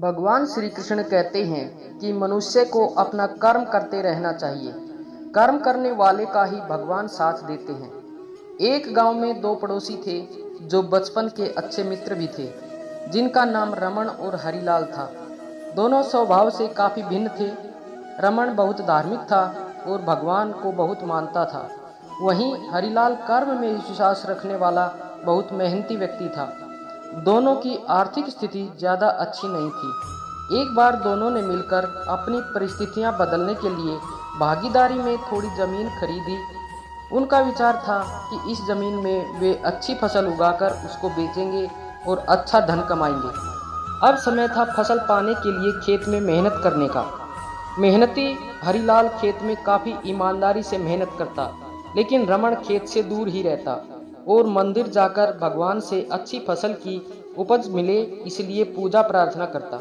भगवान श्री कृष्ण कहते हैं कि मनुष्य को अपना कर्म करते रहना चाहिए। कर्म करने वाले का ही भगवान साथ देते हैं। एक गांव में दो पड़ोसी थे जो बचपन के अच्छे मित्र भी थे, जिनका नाम रमन और हरिलाल था। दोनों स्वभाव से काफ़ी भिन्न थे। रमन बहुत धार्मिक था और भगवान को बहुत मानता था। वहीं हरिलाल कर्म में विश्वास रखने वाला बहुत मेहनती व्यक्ति था। दोनों की आर्थिक स्थिति ज़्यादा अच्छी नहीं थी। एक बार दोनों ने मिलकर अपनी परिस्थितियां बदलने के लिए भागीदारी में थोड़ी ज़मीन खरीदी। उनका विचार था कि इस ज़मीन में वे अच्छी फसल उगाकर उसको बेचेंगे और अच्छा धन कमाएंगे। अब समय था फसल पाने के लिए खेत में मेहनत करने का। मेहनती हरिलाल खेत में काफ़ी ईमानदारी से मेहनत करता, लेकिन रमन खेत से दूर ही रहता और मंदिर जाकर भगवान से अच्छी फसल की उपज मिले इसलिए पूजा प्रार्थना करता।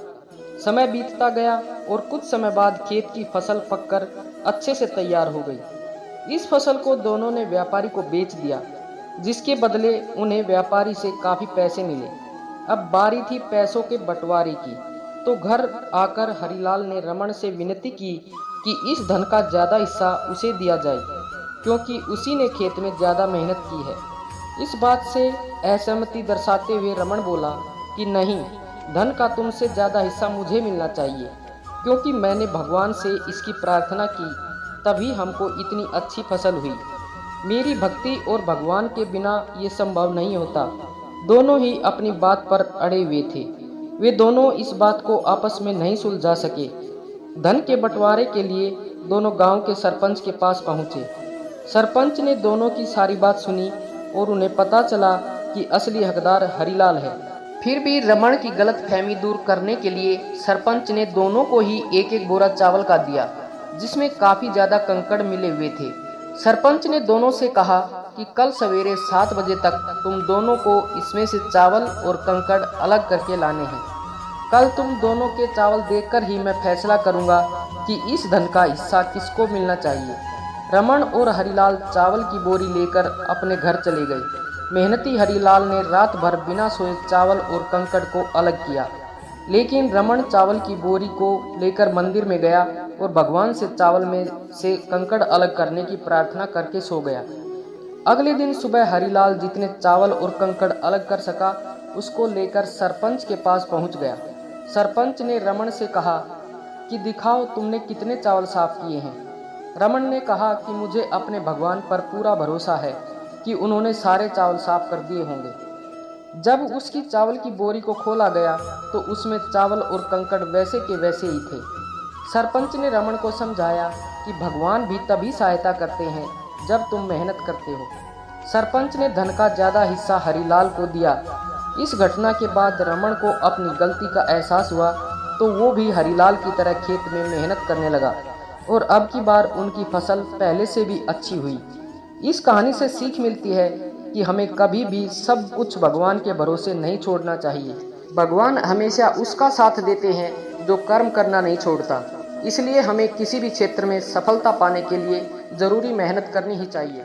समय बीतता गया और कुछ समय बाद खेत की फसल पककर अच्छे से तैयार हो गई। इस फसल को दोनों ने व्यापारी को बेच दिया, जिसके बदले उन्हें व्यापारी से काफ़ी पैसे मिले। अब बारी थी पैसों के बंटवारे की, तो घर आकर हरिलाल ने रमन से विनती की कि इस धन का ज़्यादा हिस्सा उसे दिया जाए, क्योंकि उसी ने खेत में ज़्यादा मेहनत की है। इस बात से असहमति दर्शाते हुए रमन बोला कि नहीं, धन का तुमसे ज़्यादा हिस्सा मुझे मिलना चाहिए, क्योंकि मैंने भगवान से इसकी प्रार्थना की, तभी हमको इतनी अच्छी फसल हुई। मेरी भक्ति और भगवान के बिना ये संभव नहीं होता। दोनों ही अपनी बात पर अड़े हुए थे। वे दोनों इस बात को आपस में नहीं सुलझा सके। धन के बंटवारे के लिए दोनों गांव के सरपंच के पास पहुंचे। सरपंच ने दोनों की सारी बात सुनी और उन्हें पता चला कि असली हकदार हरिलाल है। फिर भी रमन की गलतफहमी दूर करने के लिए सरपंच ने दोनों को ही एक एक बोरा चावल का दिया, जिसमें काफ़ी ज़्यादा कंकड़ मिले हुए थे। सरपंच ने दोनों से कहा कि कल सवेरे 7 बजे तक तुम दोनों को इसमें से चावल और कंकड़ अलग करके लाने हैं। कल तुम दोनों के चावल देखकर ही मैं फैसला करूंगा कि इस धन का हिस्सा किसको मिलना चाहिए। रमन और हरिलाल चावल की बोरी लेकर अपने घर चले गए। मेहनती हरिलाल ने रात भर बिना सोए चावल और कंकड़ को अलग किया, लेकिन रमन चावल की बोरी को लेकर मंदिर में गया और भगवान से चावल में से कंकड़ अलग करने की प्रार्थना करके सो गया। अगले दिन सुबह हरिलाल जितने चावल और कंकड़ अलग कर सका, उसको लेकर सरपंच के पास पहुंच गया। सरपंच ने रमन से कहा कि दिखाओ तुमने कितने चावल साफ किए हैं। रमन ने कहा कि मुझे अपने भगवान पर पूरा भरोसा है कि उन्होंने सारे चावल साफ कर दिए होंगे। जब उसकी चावल की बोरी को खोला गया तो उसमें चावल और कंकड़ वैसे के वैसे ही थे। सरपंच ने रमन को समझाया कि भगवान भी तभी सहायता करते हैं जब तुम मेहनत करते हो। सरपंच ने धन का ज़्यादा हिस्सा हरिलाल को दिया। इस घटना के बाद रमन को अपनी गलती का एहसास हुआ, तो वो भी हरिलाल की तरह खेत में मेहनत करने लगा और अब की बार उनकी फसल पहले से भी अच्छी हुई। इस कहानी से सीख मिलती है कि हमें कभी भी सब कुछ भगवान के भरोसे नहीं छोड़ना चाहिए। भगवान हमेशा उसका साथ देते हैं जो कर्म करना नहीं छोड़ता। इसलिए हमें किसी भी क्षेत्र में सफलता पाने के लिए ज़रूरी मेहनत करनी ही चाहिए।